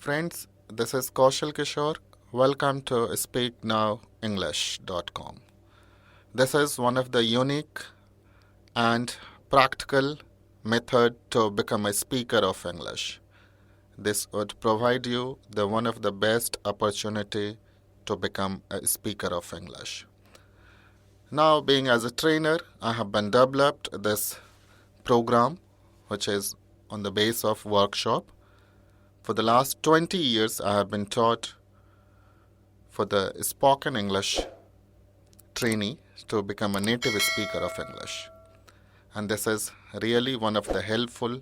Friends, this is Kaushal Kishore. Welcome to SpeakNowEnglish.com. This is one of the unique and practical method to become a speaker of English. This would provide you one of the best opportunity to become a speaker of English. Now, being as a trainer, I have been developed this program, which is on the base of workshop. For the last 20 years, I have been taught for the spoken English trainee to become a native speaker of English. And this is really one of the helpful,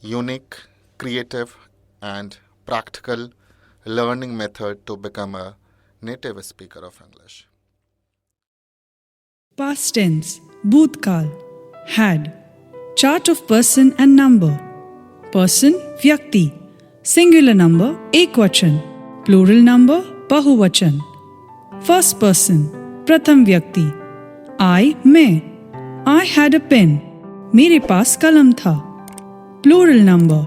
unique, creative, and practical learning method to become a native speaker of English. Past tense, Bhutkal, had, chart of person and number. Person, Vyakti, singular number, Ekvachan, plural number, Bahuvachan. First person, Pratham Vyakti, I, मैं. I had a pen, मेरे पास कलम था. Plural number,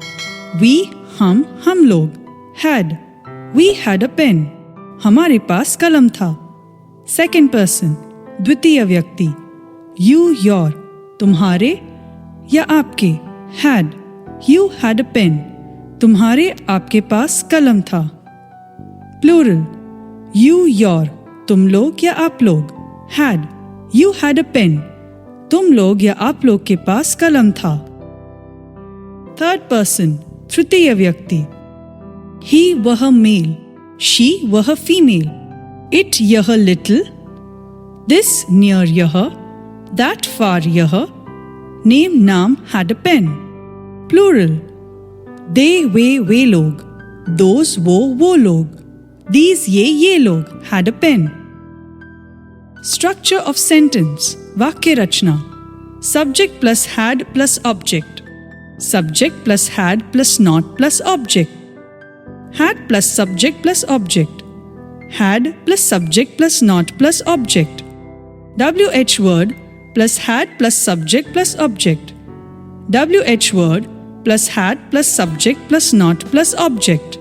we, हम लोग. Had, we had a pen, हमारे पास कलम था. Second person, द्वितीय व्यक्ति, you, your, तुम्हारे या आपके. Had, you had a pen, तुम्हारे आपके पास कलम था. Plural, you, your, तुम लोग या आप लोग. Had, you had a pen, तुम लोग या आप लोग के पास कलम था. Third person, तृतीय व्यक्ति, he वह male, she वह female, it यह little, this near यह, that far यह, name नाम had a pen. Plural, they वे लोग, those वो लोग, these ये लोग had a pen. Structure of sentence, वाक्य रचना. Subject plus had plus object. Subject plus had plus not plus object. Had plus subject plus object. Had plus subject plus not plus object. WH word plus had plus subject plus object. WH word plus had plus subject plus not plus object.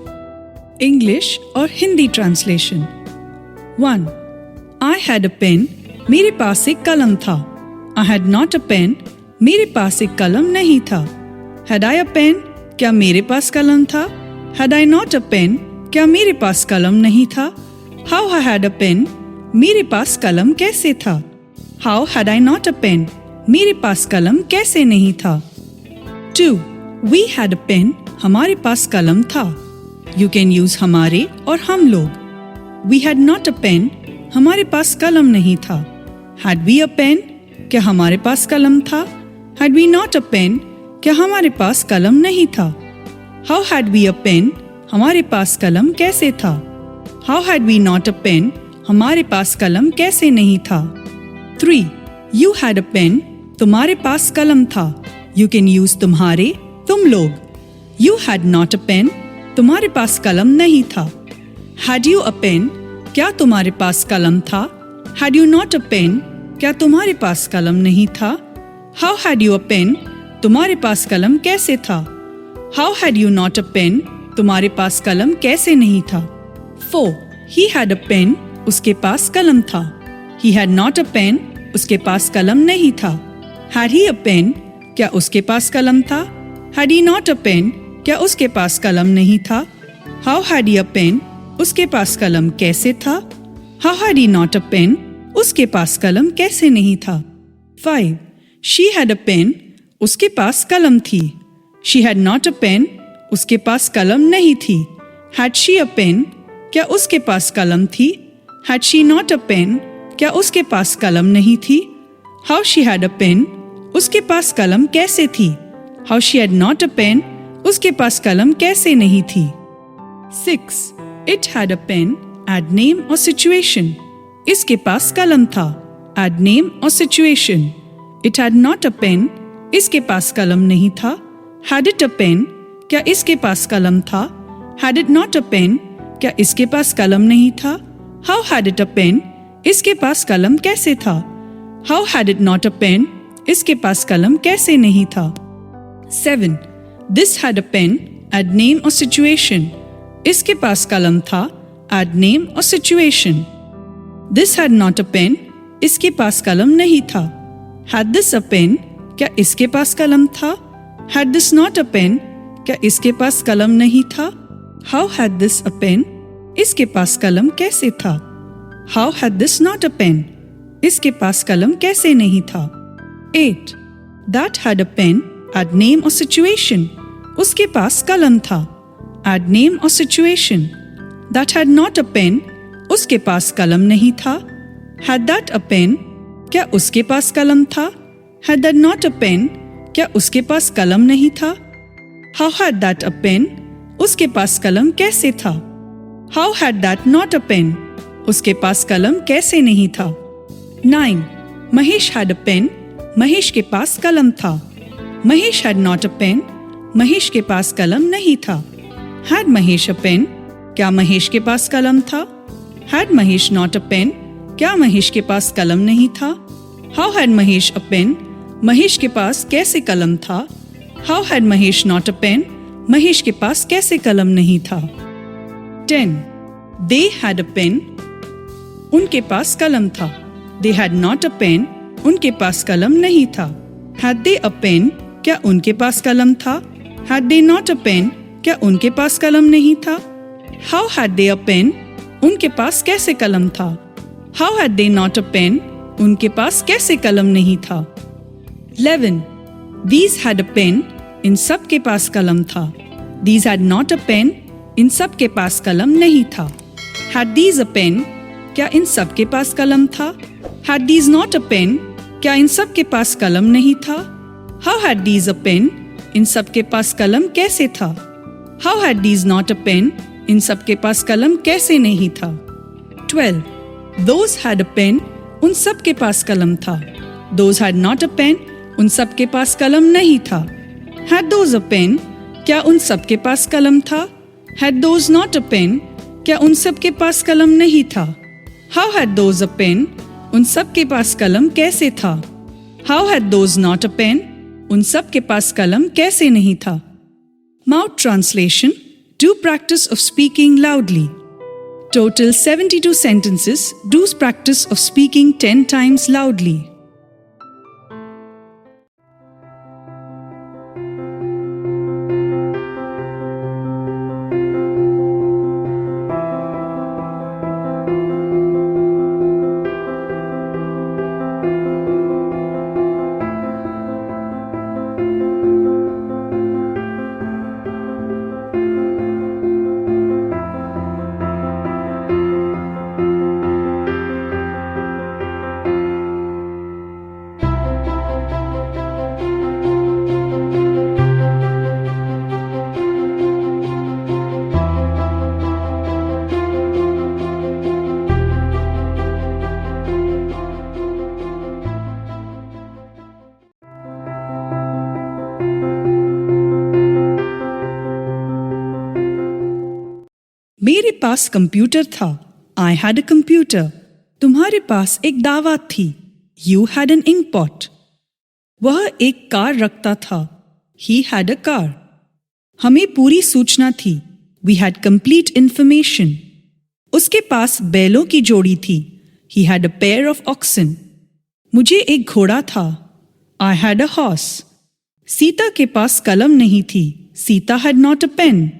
English or Hindi translation. 1. I had a pen, मेरे पास एक कलम था. I had not a pen, मेरे पास एक कलम नहीं था. Had I a pen, क्या मेरे पास कलम था? Had I not a pen, क्या मेरे पास कलम नहीं था? How I had a pen, मेरे पास कलम कैसे था? How had I not a pen, मेरे पास कलम कैसे नहीं था? 2. We had a pen, हमारे पास कलम था. You can use हमारे और हम लोग. We had not a pen, हमारे पास कलम नहीं था. Had we a pen, क्या हमारे पास कलम था? Had we not a pen, क्या हमारे पास कलम नहीं था? How had we a pen, हमारे पास कलम कैसे था? How had we not a pen, हमारे पास कलम कैसे नहीं था? 3. You had a pen, तुम्हारे पास कलम था. You can use तुम्हारे, तुम लोग. You had not a pen, तुम्हारे पास कलम नहीं था. Had you a pen, क्या तुम्हारे पास कलम था? Had you not a pen, क्या तुम्हारे पास कलम नहीं था? How had you a pen, तुम्हारे पास कलम कैसे था? How had you not a pen, तुम्हारे पास कलम कैसे नहीं था? 4. He had a pen, उसके पास कलम था. He had not a pen, उसके पास कलम नहीं था. Had he a pen, क्या उसके पास कलम था? Had he not a pen, क्या उसके पास कलम नहीं था? How had he a pen, उसके पास कलम कैसे था? How had he not a pen, उसके पास कलम कैसे नहीं था? 5. She had a pen, उसके पास कलम थी. She had not a pen, उसके पास कलम नहीं थी. Had she a pen, क्या उसके पास कलम थी? Had she not a pen, क्या उसके पास कलम नहीं थी? How she had a pen, उसके पास कलम कैसे थी? How she had not a pen, उसके पास कलम कैसे नहीं थी? 6. It had a pen, add name or situation. इसके पास कलम था. Add name or situation. It had not a pen, इसके पास कलम नहीं था. Had it a pen, क्या इसके पास कलम था? Had it not a pen, क्या इसके पास कलम नहीं था? How had it a pen, इसके पास कलम कैसे था? How had it not a pen, इसके पास कलम कैसे नहीं था? 7. This had a pen, Add name or situation. इसके पास कलम था. Add name or situation. This had not a pen. इसके पास कलम नहीं था. Had this a pen? क्या इसके पास कलम था? Had this not a pen? क्या इसके पास कलम नहीं था? How had this a pen? इसके पास कलम कैसे था? How had this not a pen? इसके पास कलम कैसे नहीं था? 8. That had a pen. Add name or situation. उसके पास कलम था. Add name or situation. That had not a pen. उसके पास कलम नहीं था. Had that a pen? क्या उसके पास कलम था? Had that not a pen? क्या उसके पास कलम नहीं था? How had that a pen? उसके पास कलम कैसे था? How had that not a pen? उसके पास कलम कैसे नहीं था? 9. Mahesh had a pen. Mahesh के पास कलम था. Mahesh had not a pen. Mahesh के पास कलम नहीं था. Had Mahesh a pen? क्या महेश के पास कलम था? Had Mahesh not a pen? क्या महेश के पास कलम नहीं था? How had Mahesh a pen? Mahesh के पास कैसे कलम था? How had Mahesh not a pen? Mahesh के पास कैसे कलम नहीं था? 10. They had a pen. उनके पास कलम था. They had not a pen. उनके पास कलम नहीं था. Had they a pen? क्या उनके पास कलम था? Had they not a pen? क्या उनके पास कलम नहीं था? How had they a pen? उनके पास कैसे कलम था? How had they not a pen? उनके पास कैसे कलम नहीं था? 11. These had a pen. इन सब के पास कलम था. These had not a pen. इन सब के पास कलम नहीं था. Had these a pen? क्या इन सब के पास कलम था? Had these not a pen? क्या इन सब के पास कलम नहीं था? How had these a pen? इन सब के पास कलम कैसे था? How had these not a pen? इन सब के पास कलम कैसे नहीं था? 12. Those had a pen. उन सब के पास कलम था. Those had not a pen. उन सब के पास कलम नहीं था. Had those a pen? क्या उन सब के पास कलम था? Had those not a pen? क्या उन सब के पास कलम नहीं था? How had those a pen? उन सब के पास कलम कैसे था? How had those not a pen? उन सब के पास कलम कैसे नहीं था? Mouth translation. Do practice of speaking loudly. Total 72 sentences. Do practice of speaking 10 times loudly. मेरे पास कंप्यूटर था. I had a computer. तुम्हारे पास एक दावत थी. You had an ink pot. वह एक कार रखता था. He had a car. हमें पूरी सूचना थी. We had complete information. उसके पास बैलों की जोड़ी थी. He had a pair of oxen. मुझे एक घोड़ा था. I had a horse. Sita के पास कलम नहीं थी. Sita had not a pen.